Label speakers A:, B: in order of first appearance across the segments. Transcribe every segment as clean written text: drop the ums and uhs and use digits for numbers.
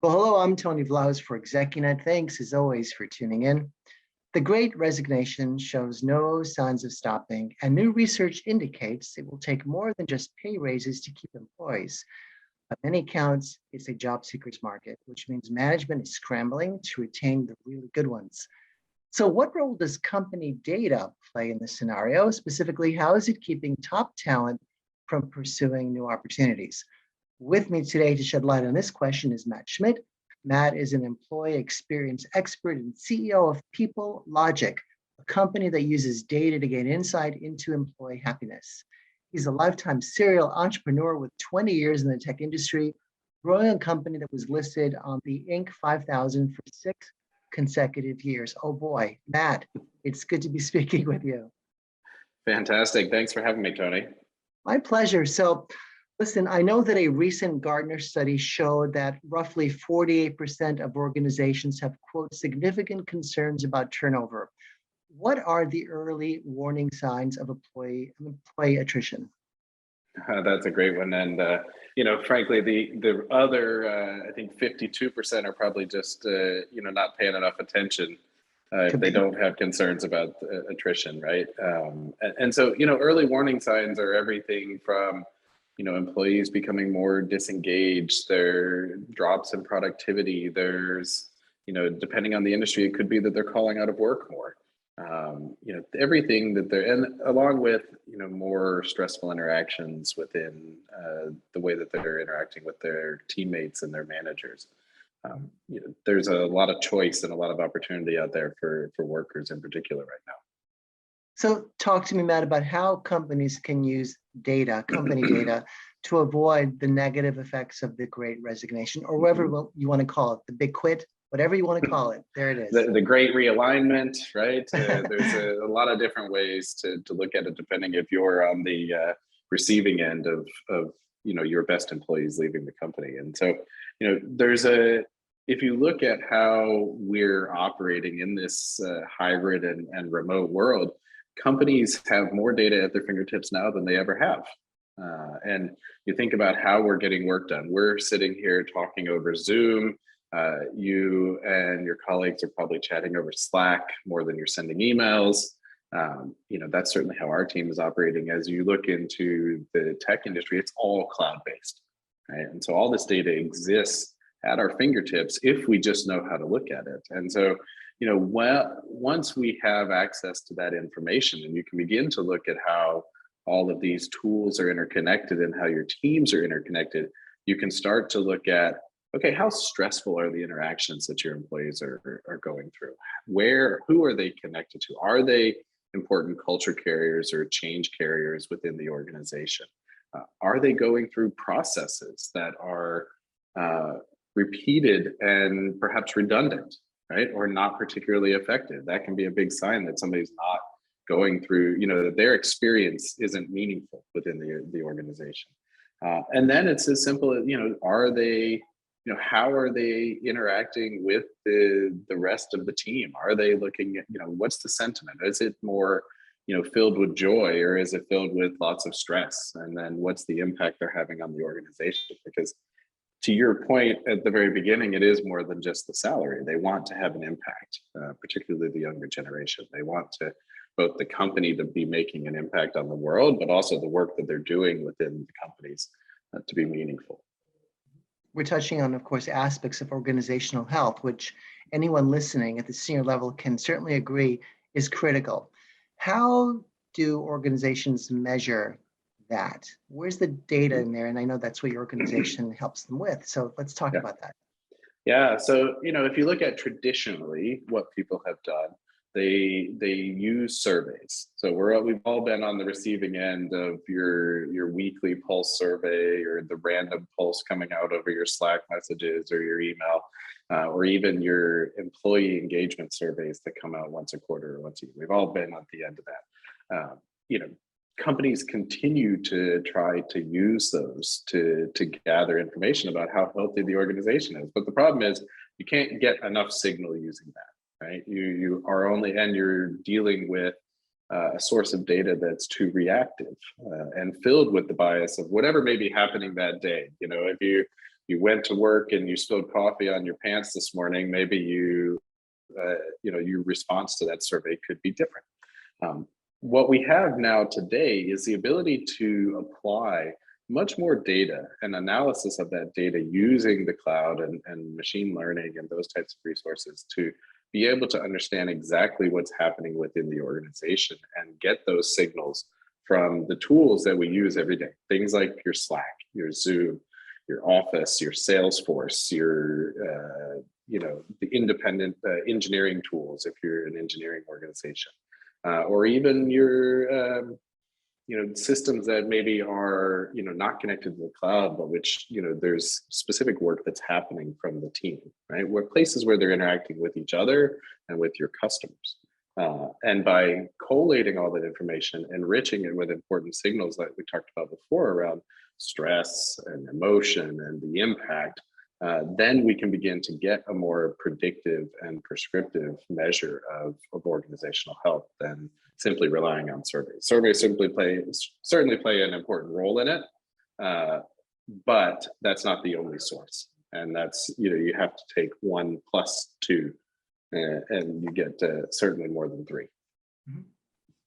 A: Well, hello, I'm Tony Vlahos for ExecuNet. Thanks, as always, for tuning in. The Great Resignation shows no signs of stopping, and new research indicates it will take more than just pay raises to keep employees. By many counts, it's a job seekers market, which means management is scrambling to retain the really good ones. So what role does company data play in this scenario? Specifically, how is it keeping top talent from pursuing new opportunities? With me today to shed light on this question is Matt Schmidt. Matt is an employee experience expert and CEO of People Logic, a company that uses data to gain insight into employee happiness. He's a lifetime serial entrepreneur with 20 years in the tech industry, growing a company that was listed on the Inc. 5000 for 6 consecutive years. Oh boy, Matt, it's good to be speaking with you.
B: Fantastic. Thanks for having me, Tony.
A: My pleasure. So, listen, I know that a recent Gartner study showed that roughly 48% of organizations have, quote, significant concerns about turnover. What are the early warning signs of employee attrition?
B: That's a great one. And, frankly, the other, I think 52% are probably just, not paying enough attention if they don't have concerns about attrition, right? And so, early warning signs are everything from, employees becoming more disengaged, there drops in productivity, there's, depending on the industry, it could be that they're calling out of work more. Everything that they're, and along with, more stressful interactions within the way that they're interacting with their teammates and their managers. There's a lot of choice and a lot of opportunity out there for workers in particular right now.
A: So talk to me, Matt, about how companies can use data, company data, to avoid the negative effects of the Great Resignation, or whatever you want to call it, the big quit, whatever you want to call it. There it is.
B: The Great Realignment, right? There's a lot of different ways to look at it, depending if you're on the receiving end of your best employees leaving the company. And so, if you look at how we're operating in this hybrid and remote world, companies have more data at their fingertips now than they ever have. And you think about how we're getting work done. We're sitting here talking over Zoom. You and your colleagues are probably chatting over Slack more than you're sending emails. That's certainly how our team is operating. As you look into the tech industry, it's all cloud-based, right? And so all this data exists at our fingertips if we just know how to look at it. And so, once we have access to that information and you can begin to look at how all of these tools are interconnected and how your teams are interconnected, you can start to look at, okay, how stressful are the interactions that your employees are going through? Who are they connected to? Are they important culture carriers or change carriers within the organization? Are they going through processes that are repeated and perhaps redundant, right? Or not particularly effective? That can be a big sign that somebody's not going through, that their experience isn't meaningful within the organization. And then it's as simple as, are they, how are they interacting with the rest of the team? Are they looking at, what's the sentiment? Is it more, filled with joy, or is it filled with lots of stress? And then what's the impact they're having on the organization? Because to your point at the very beginning, it is more than just the salary. They want to have an impact, particularly the younger generation. They want to both the company to be making an impact on the world, but also the work that they're doing within the companies to be meaningful.
A: We're touching on, of course, aspects of organizational health, which anyone listening at the senior level can certainly agree is critical. How do organizations measure that? Where's the data in there? And I know that's what your organization helps them with. So let's talk about that.
B: Yeah. So, if you look at traditionally what people have done, they use surveys. So we've all been on the receiving end of your weekly pulse survey, or the random pulse coming out over your Slack messages or your email, or even your employee engagement surveys that come out once a quarter or once a year. We've all been at the end of that. Companies continue to try to use those to gather information about how healthy the organization is. But the problem is you can't get enough signal using that, right? You are only, and you're dealing with a source of data that's too reactive and filled with the bias of whatever may be happening that day. If you you went to work and you spilled coffee on your pants this morning, maybe your response to that survey could be different. What we have now today is the ability to apply much more data and analysis of that data using the cloud and machine learning and those types of resources to be able to understand exactly what's happening within the organization and get those signals from the tools that we use every day. Things like your Slack, your Zoom, your Office, your Salesforce, your the independent engineering tools if you're an engineering organization, or even your systems that maybe are not connected to the cloud, but which there's specific work that's happening from the team, right? Where places where they're interacting with each other and with your customers. And by collating all that information, enriching it with important signals that we talked about before around stress and emotion and the impact, then we can begin to get a more predictive and prescriptive measure of organizational health than simply relying on surveys. Surveys certainly play an important role in it, but that's not the only source. And that's, you have to take 1 plus 2, and you get certainly more than 3.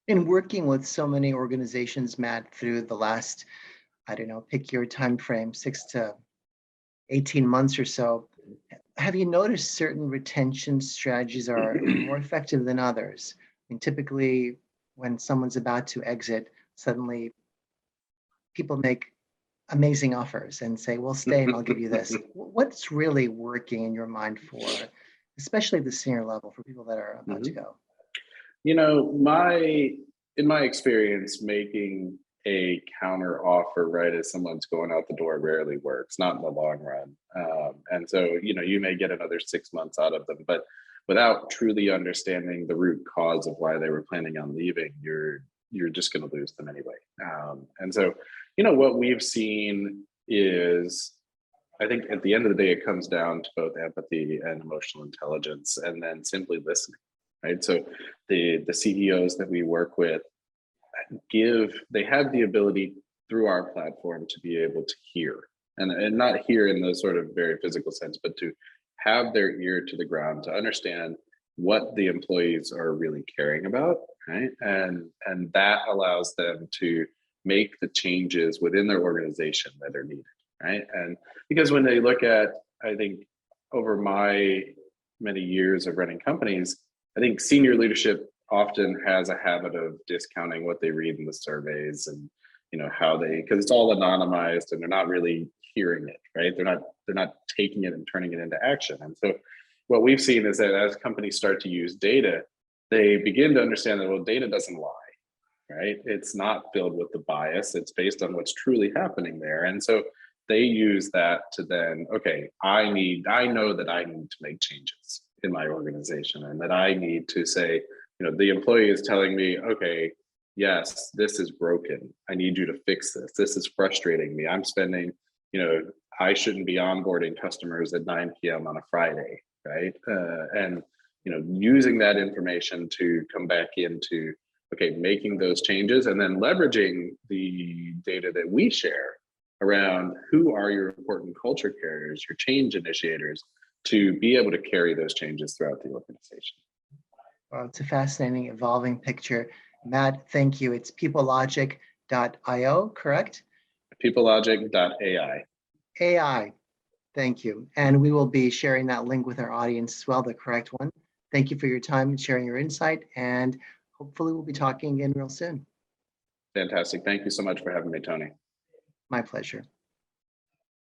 A: In working with so many organizations, Matt, through the last, pick your time frame, 6 to 18 months or so, have you noticed certain retention strategies are more effective than others? Typically, when someone's about to exit, suddenly people make amazing offers and say, well, stay and I'll give you this. What's really working in your mind for, especially the senior level, for people that are about to go?
B: In my experience, making a counter offer right as someone's going out the door rarely works, not in the long run. And so, you may get another 6 months out of them, but without truly understanding the root cause of why they were planning on leaving, you're just going to lose them anyway. And so, what we've seen is, I think at the end of the day, it comes down to both empathy and emotional intelligence, and then simply listening, right? So the CEOs that we work with they have the ability through our platform to be able to hear, and not hear in the sort of very physical sense, but to have their ear to the ground, to understand what the employees are really caring about, right? And that allows them to make the changes within their organization that are needed, right? And because when they look at, I think over my many years of running companies, I think senior leadership often has a habit of discounting what they read in the surveys and because it's all anonymized and they're not really hearing it, right? They're not taking it and turning it into action. And so what we've seen is that as companies start to use data, they begin to understand that, well, data doesn't lie, right? It's not filled with the bias. It's based on what's truly happening there. And so they use that to then, okay, I know that I need to make changes in my organization, and that I need to say, the employee is telling me, okay, yes, this is broken. I need you to fix this. This is frustrating me. I'm spending, I shouldn't be onboarding customers at 9 p.m. on a Friday, right? And using that information to come back into, okay, making those changes, and then leveraging the data that we share around who are your important culture carriers, your change initiators, to be able to carry those changes throughout the organization.
A: Well, it's a fascinating, evolving picture. Matt, thank you. It's peoplelogic.io, correct?
B: Peoplelogic.ai.
A: AI, thank you. And we will be sharing that link with our audience as well, the correct one. Thank you for your time and sharing your insight, and hopefully we'll be talking again real soon.
B: Fantastic. Thank you so much for having me, Tony.
A: My pleasure.